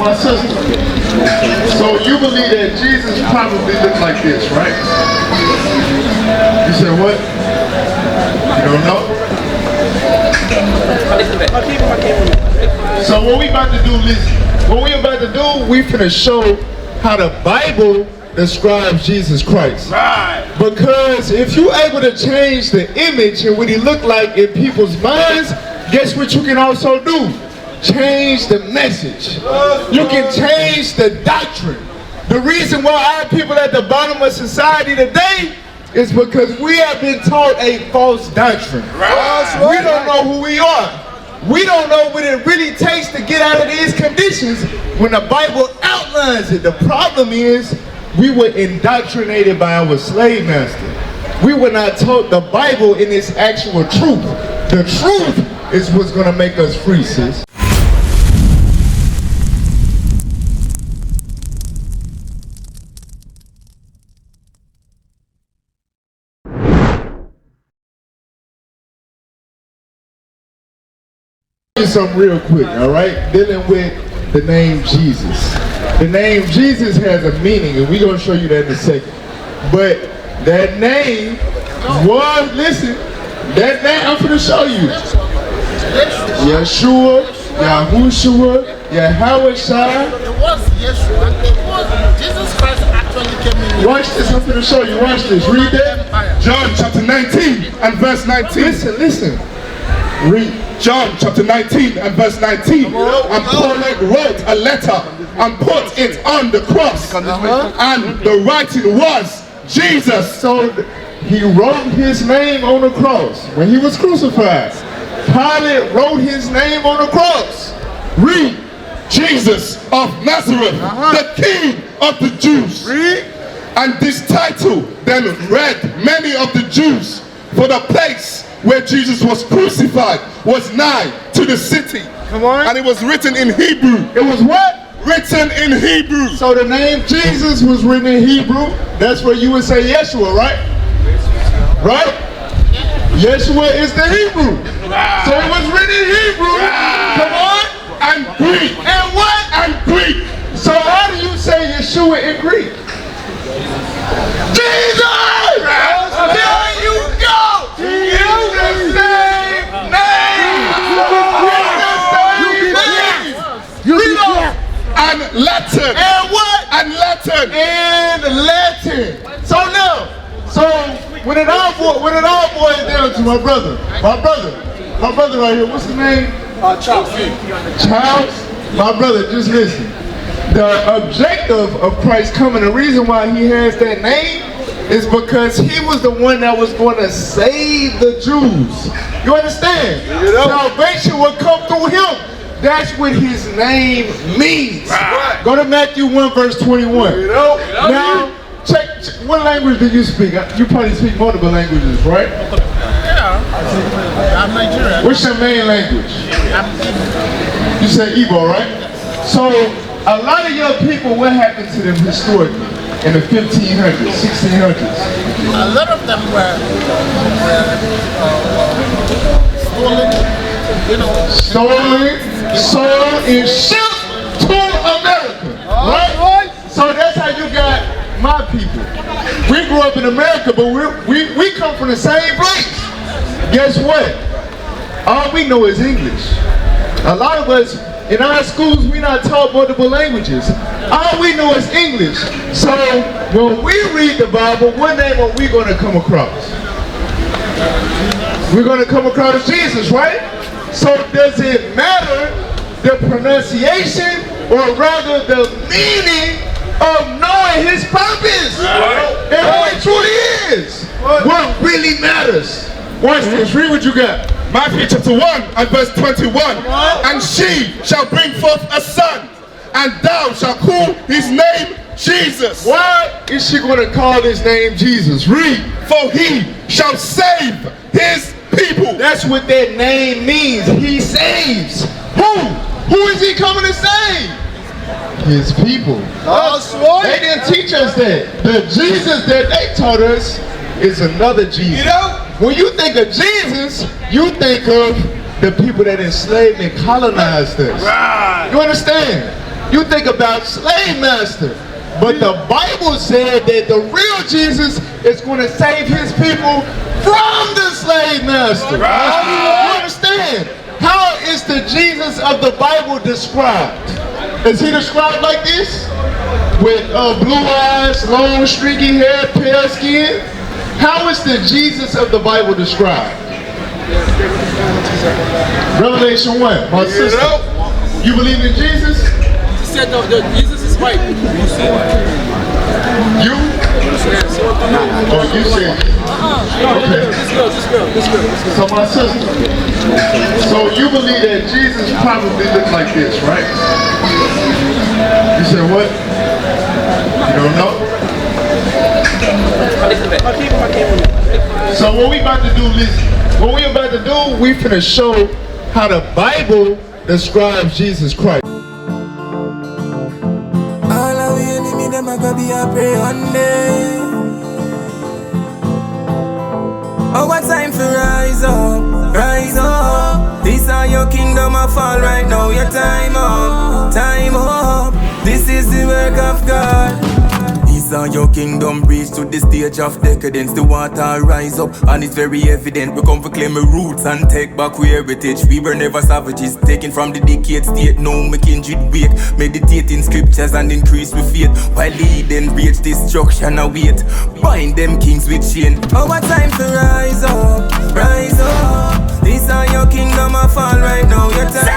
my sister. So you believe that Jesus probably looked like this, right? You said what? You don't know? So what we about to do, listen. What we about to do, we finna show how the Bible describes Jesus Christ. Right. Because if you're able to change the image and what he looked like in people's minds, guess what you can also do? Change the message. You can change the doctrine. The reason why our people at the bottom of society today is because we have been taught a false doctrine. Right. We don't know who we are. We don't know what it really takes to get out of these conditions when the Bible outlines it. The problem is we were indoctrinated by our slave master. We were not taught the Bible in its actual truth. The truth is what's going to make us free, sis. Something real quick, all right? Dealing with the name Jesus. The name Jesus has a meaning, and we're going to show you that in a second. But that name was, listen, that name, I'm going to show you. Yeshua, Yahushua, Yahawashai. It was Yeshua. It was Jesus Christ actually came in. Watch this, I'm going to show you. Watch this. Read that. John chapter 19 and verse 19. Listen. Read. John chapter 19 and verse 19. And Paul wrote a letter and put it on the cross. And the writing was Jesus. So he wrote his name on the cross when he was crucified. Pilate wrote his name on the cross. Read. Jesus of Nazareth, the King of the Jews. Read. And this title then read many of the Jews, for the place where Jesus was crucified was nigh to the city. Come on. And it was written in Hebrew. It was what? Written in Hebrew. So the name Jesus was written in Hebrew. That's where you would say Yeshua, right? Right? Yeshua is the Hebrew. So it was written in Hebrew. Come on. And Greek. And what? And Greek. So how do you say Yeshua in Greek? Jesus! There you go! It's the same name! And Latin. And what? And Latin. And Latin. So now, when it all boils down to my brother right here, what's the name? Charles. Charles? My brother, just listen. The objective of Christ coming, the reason why he has that name is because he was the one that was going to save the Jews. You understand? Salvation will come through him. That's what his name means. Right. Go to Matthew 1 verse 21. Now, check, what language do you speak? You probably speak multiple languages, right? Yeah. I'm Nigerian. What's your main language? I'm Igbo. You say Igbo, right? So, a lot of your people, what happened to them historically in the 1500s, 1600s? A lot of them were stolen, sold, and shipped to America, right? So that's how you got my people. We grew up in America, but we come from the same place. Guess what? All we know is English. A lot of us, in our schools, we're not taught multiple languages. All we know is English. So when we read the Bible, what name are we going to come across? We're going to come across Jesus, right? So does it matter the pronunciation or rather the meaning of knowing his purpose and who it truly is? What really matters? Watch this, read what you got. Matthew chapter 1 and verse 21. And she shall bring forth a son, and thou shalt call his name Jesus. Why is she going to call his name Jesus? Read. For he shall save his people. That's what that name means. He saves. Who? Who is he coming to save? His people. They didn't teach us that. The Jesus that they taught us is another Jesus. You know? When you think of Jesus, you think of the people that enslaved and colonized us. Right. You understand? you think about slave master. But the Bible said that the real Jesus is going to save his people from the slave master. You understand? How is the Jesus of the Bible described? Is he described like this? With blue eyes, long streaky hair, pale skin? How is the Jesus of the Bible described? Revelation 1. My sister, you believe in Jesus? She said no, Jesus is white. You? Oh, you said. Okay. This girl. So my sister. So you believe that Jesus probably looked like this, right? You said what? You don't know? So what we about to do, listen. What we about to do, we finna show how the Bible describes Jesus Christ. All of the enemy, them a go be a prey one day. Oh, what time for rise up, rise up. This are your kingdom of fall right now. Your time up, time up. This is the work of God. This are your kingdom reach to the stage of decadence. The water rise up and it's very evident. We come to claim our roots and take back our heritage. We were never savages, taken from the decayed state. Now my kindred wake, meditating scriptures and increase with faith. While leading reach destruction await. Bind them kings with chain. Oh, what time to rise up, rise up. This are your kingdom of fall right now. Your time.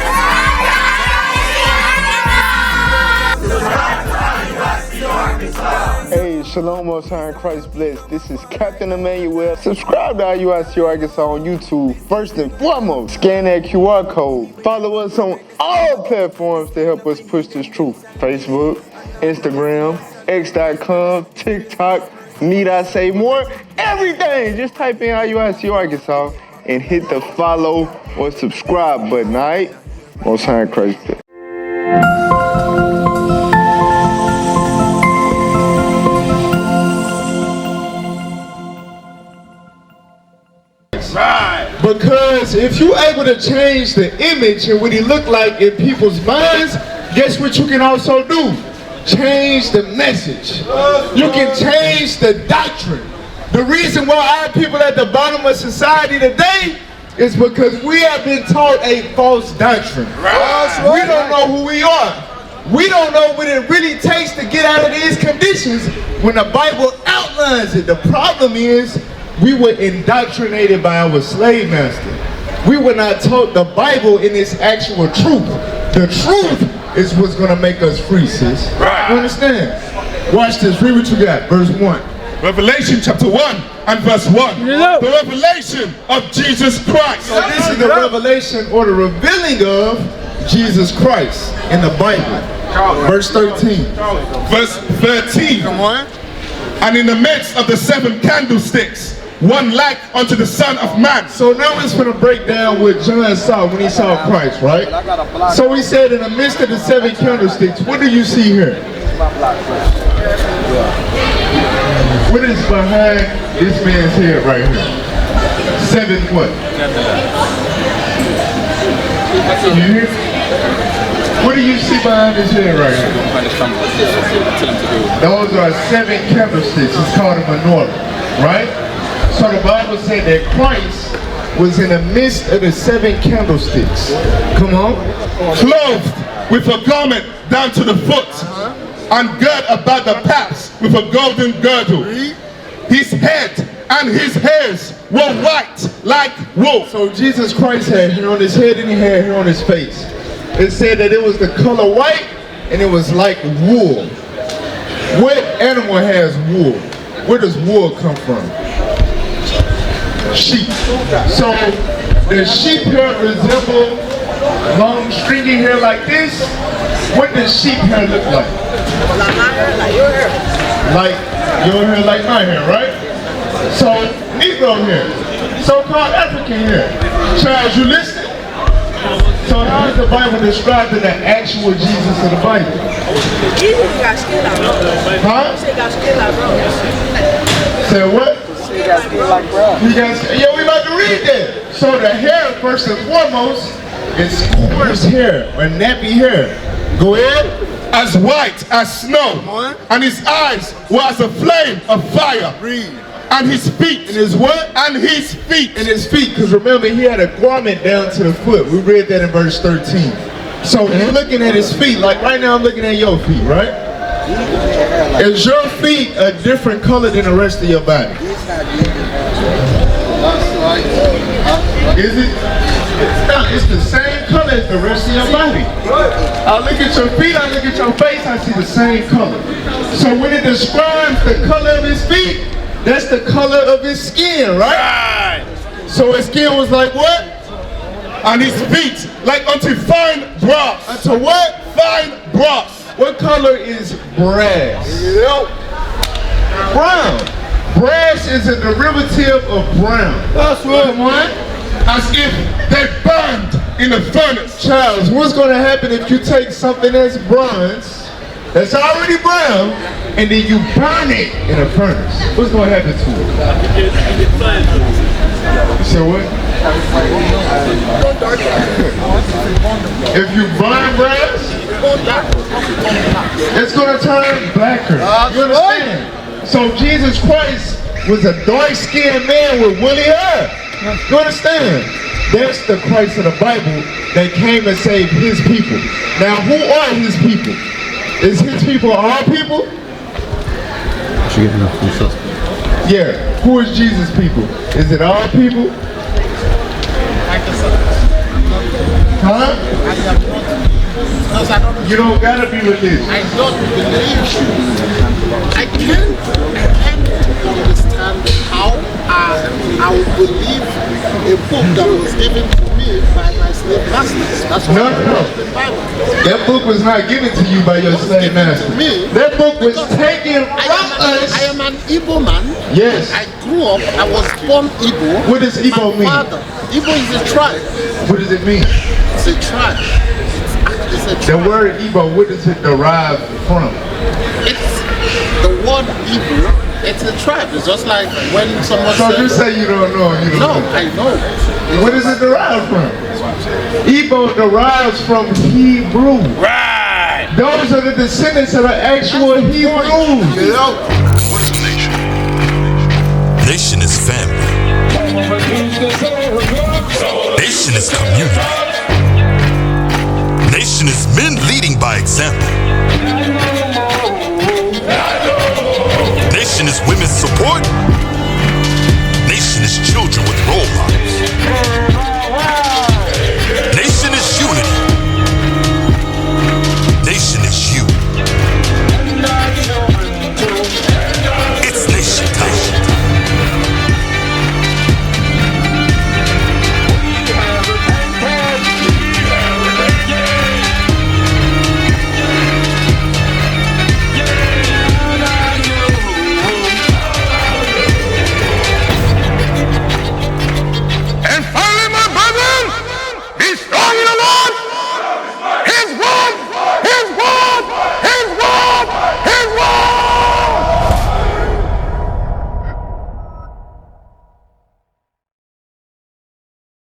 Hey, Shalom, Most High in Christ bless. This is Captain Immanuel. Subscribe to IUIC Arkansas on YouTube. First and foremost, scan that QR code. Follow us on all platforms to help us push this truth. Facebook, Instagram, X.com, TikTok, need I say more? Everything! Just type in IUIC Arkansas and hit the follow or subscribe button, alright? Most High in Christ bless. Because if you're able to change the image and what he looked like in people's minds, guess what you can also do? Change the message. You can change the doctrine. The reason why our people at the bottom of society today is because we have been taught a false doctrine. We don't know who we are. We don't know what it really takes to get out of these conditions when the Bible outlines it. The problem is, we were indoctrinated by our slave master. We were not taught the Bible in its actual truth. The truth is what's going to make us free, sis. Right. You understand? Watch this. Read what you got. Verse 1. Revelation chapter 1 and verse 1. The revelation of Jesus Christ. So this is the revelation or the revealing of Jesus Christ in the Bible. Verse 13. Verse 13. Come on. And in the midst of the 7 candlesticks, one like unto the Son of Man. So now it's going to break down what John saw when he saw Christ, right? So he said in the midst of the 7 candlesticks, what do you see here? What is behind this man's head right here? 7 what? You hear? What do you see behind his head right here? Those are 7 candlesticks. It's called a menorah, right? So the Bible said that Christ was in the midst of the 7 candlesticks. Come on. Clothed with a garment down to the foot, and girt about the paps with a golden girdle. His head and his hairs were white like wool. So Jesus Christ had hair on his head and he had hair on his face. It said that it was the color white and it was like wool. What animal has wool? Where does wool come from? Sheep. So the sheep hair resemble long stringy hair like this. What does sheep hair look like? Like my hair, like your hair. Like your hair, like my hair, right? So Negro hair, so-called African hair. Charles, you listening? So how is the Bible describing the actual Jesus of the Bible? Jesus got skin like bro. Huh? He got skin like bro. Say what? He got skin like bro. You guys, yo, we about to read that. So the hair, first and foremost, is coarse hair or nappy hair. Go ahead. as white as snow, and his eyes were as a flame of fire. And his feet. And his what? And his feet. And his feet, because remember, he had a garment down to the foot. We read that in verse 13. So you're looking at his feet, like right now I'm looking at your feet, right? Is your feet a different color than the rest of your body? Is it? No, it's the same color as the rest of your body. I look at your feet, I look at your face, I see the same color. So when it describes the color of his feet, that's the color of his skin, right? So his skin was like what? And his feet like unto fine brass. Unto what? Fine brass. What color is brass? Brown. Brass is a derivative of brown. That's right. Come on. As if they burned in a furnace. Charles, what's going to happen if you take something that's bronze, that's already brown, and then you burn it in a furnace? What's going to happen to it? You said what? If you burn brass, it's going to turn blacker. You understand? So Jesus Christ was a dark-skinned man with woolly hair. You understand? That's the Christ of the Bible that came and saved his people. Now, who are his people? Is his people all people? Yeah. Who is Jesus' people? Is it all people? Huh? You don't gotta be religious. I don't believe. I can't understand how I would believe a book that was given to me by my slave masters. That's what No. the Bible. That book was not given to you by your slave master. Me. That book was taken from us. I am an Igbo man. Yes. I grew up, I was born Igbo. What does Igbo My mean? father. Igbo is a tribe. What does it mean? It's a tribe. It's a The tribe. word Igbo, what does it derive from? It's the word Igbo. It's a tribe. It's just like when someone So says, you say you don't know. You don't no, know. I know. What does it derive from? Igbo derives from Hebrew. Right. Those are the descendants of the actual Hebrews. What is a nation? Nation is family. Nation is community. Nation is men leading by example.